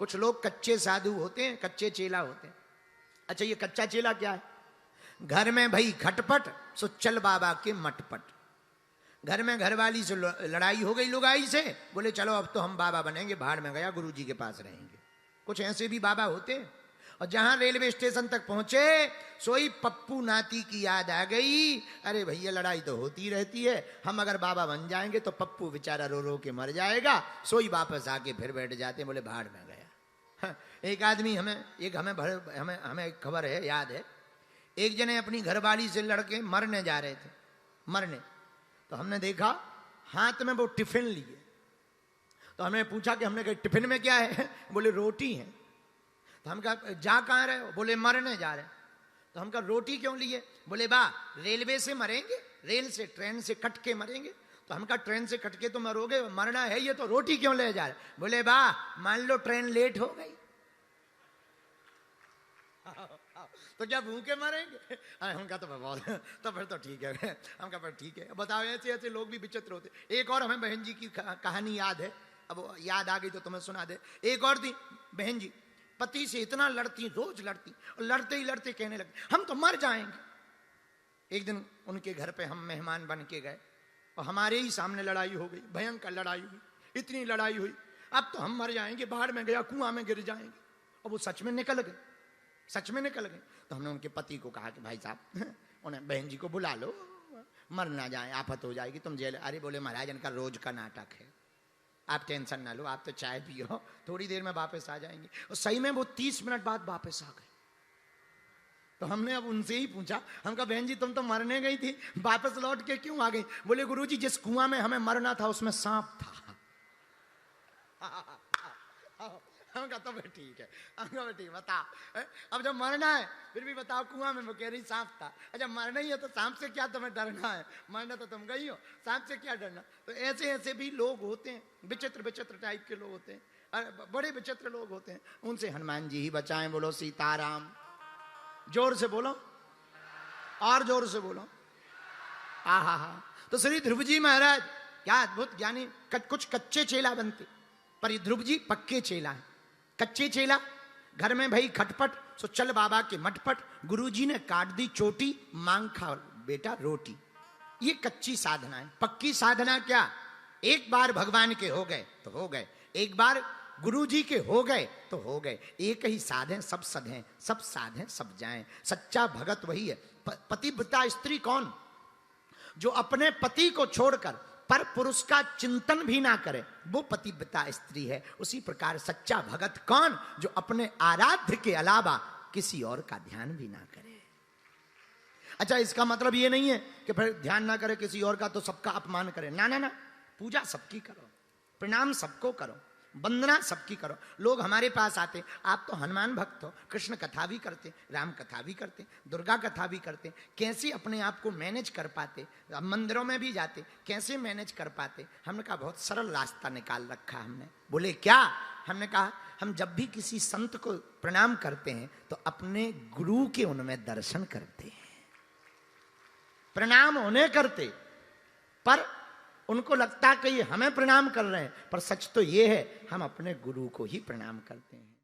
कुछ लोग कच्चे साधु होते हैं, कच्चे चेला होते हैं। अच्छा, ये कच्चा चेला क्या है? घर में भाई खटपट, सो चल बाबा के मटपट। घर में घरवाली से लड़ाई हो गई लुगाई से, बोले चलो अब तो हम बाबा बनेंगे, भाड़ में गया, गुरुजी के पास रहेंगे। कुछ ऐसे भी बाबा होते हैं। और जहां रेलवे स्टेशन तक पहुंचे, सोई पप्पू नाती की याद आ गई, अरे भैया लड़ाई तो होती रहती है, हम अगर बाबा बन जाएंगे तो पप्पू बेचारा रो रो के मर जाएगा। सोई वापस आके फिर बैठ जाते, बोले भाड़ में गया। एक आदमी हमें खबर है, याद है, एक जने अपनी घरवाली से लड़के मरने जा रहे थे, मरने। तो हमने देखा हाथ में वो टिफिन लिए। तो हमने पूछा कि हमने कहा टिफिन में क्या है? बोले रोटी है। तो हम कहा जा कहाँ रहे हो? बोले मरने जा रहे हैं। तो हम कहा रोटी क्यों लिए? बोले बा रेलवे से मरेंगे, रेल से ट्रेन से कट के मरेंगे। तो हम कहा ट्रेन से कट के तो मरोगे, मरना है ये तो रोटी क्यों ले जा रहे? बोले बा मान लो ट्रेन लेट हो गई तो क्या भूखे मरेंगे? उनका तो बहुत, तो फिर तो ठीक है। हम कहा ठीक है। बताओ, ऐसे ऐसे लोग भी विचित्र होते। एक और हमें बहन जी की कहानी याद है, अब याद आ गई तो तुम्हें सुना दे। एक और थी बहन जी, पति से इतना लड़ती, रोज लड़ती, और लड़ते ही लड़ते कहने लगती हम तो मर जाएंगे। एक दिन उनके घर पे हम मेहमान बन के गए और हमारे ही सामने लड़ाई हो गई, भयंकर लड़ाई हुई, इतनी लड़ाई हुई, अब तो हम मर जाएंगे, बाहर में गया, कुआं में गिर जाएंगे। और वो सच में निकल गए, सच में निकल गए। तो हमने उनके पति को कहा कि भाई साहब, उन्हें बहन जी को बुला लो, मर ना जाए, आफत हो जाएगी, तुम जेल। अरे बोले महाराज इनका रोज का नाटक है, आप टेंशन ना लो, आप तो चाय पियो, थोड़ी देर में वापस आ जाएंगे। और सही में वो 30 मिनट बाद वापस आ गए। तो हमने अब उनसे ही पूछा, हम कहा बहन जी तुम तो मरने गई थी, वापस लौट के क्यों आ गई? बोले गुरुजी जिस कुआं में हमें मरना था उसमें सांप था। हम कहा तो फिर ठीक है, हम कहा ठीक, बताओ अब जब मरना है फिर भी बताओ, कुआं में वो कह रही सांप था। अच्छा मरना ही है तो सांप से क्या तुम्हें डरना है? मरना तो तुम गई हो, सांप से क्या डरना? तो ऐसे ऐसे भी लोग होते हैं, विचित्र विचित्र टाइप के लोग होते हैं, बड़े विचित्र लोग होते हैं। उनसे हनुमान जी ही बचाएं। बोलो सीताराम। जोर से बोलो, और जोर से बोलो। हा। तो श्री ध्रुव जी महाराज क्या अद्भुत ज्ञानी, कुछ कच्चे चेला बनते, पर ये ध्रुव जी पक्के चेला है। कच्चे चेला, घर में भाई खटपट, सो चल बाबा के मटपट, गुरुजी ने काट दी चोटी, मांग खा बेटा रोटी। ये कच्ची साधना है। पक्की साधना क्या? एक बार भगवान के हो गए तो हो गए, एक बार गुरुजी के हो गए तो हो गए। एक ही साधे सब सधें, सब साधें सब जाएं। सच्चा भगत वही है। पतिव्रता स्त्री कौन? जो अपने पति को छोड़कर पर पुरुष का चिंतन भी ना करे, वो पतिव्रता स्त्री है। उसी प्रकार सच्चा भगत कौन? जो अपने आराध्य के अलावा किसी और का ध्यान भी ना करे। अच्छा इसका मतलब ये नहीं है कि फिर ध्यान ना करे किसी और का तो सबका अपमान करे, ना ना ना। पूजा सबकी करो, प्रणाम सबको करो, वंदना सबकी करो। लोग हमारे पास आते, आप तो हनुमान भक्त हो, कृष्ण कथा भी करते, राम कथा भी करते, दुर्गा कथा भी करते, कैसे अपने आप को मैनेज कर पाते? मंदिरों में भी जाते, कैसे मैनेज कर पाते? हमने कहा बहुत सरल रास्ता निकाल रखा हमने। बोले क्या? हमने कहा हम जब भी किसी संत को प्रणाम करते हैं तो अपने गुरु के उनमें दर्शन करते हैं। प्रणाम उन्हें करते, पर उनको लगता कि ये हमें प्रणाम कर रहे हैं, पर सच तो ये है हम अपने गुरु को ही प्रणाम करते हैं।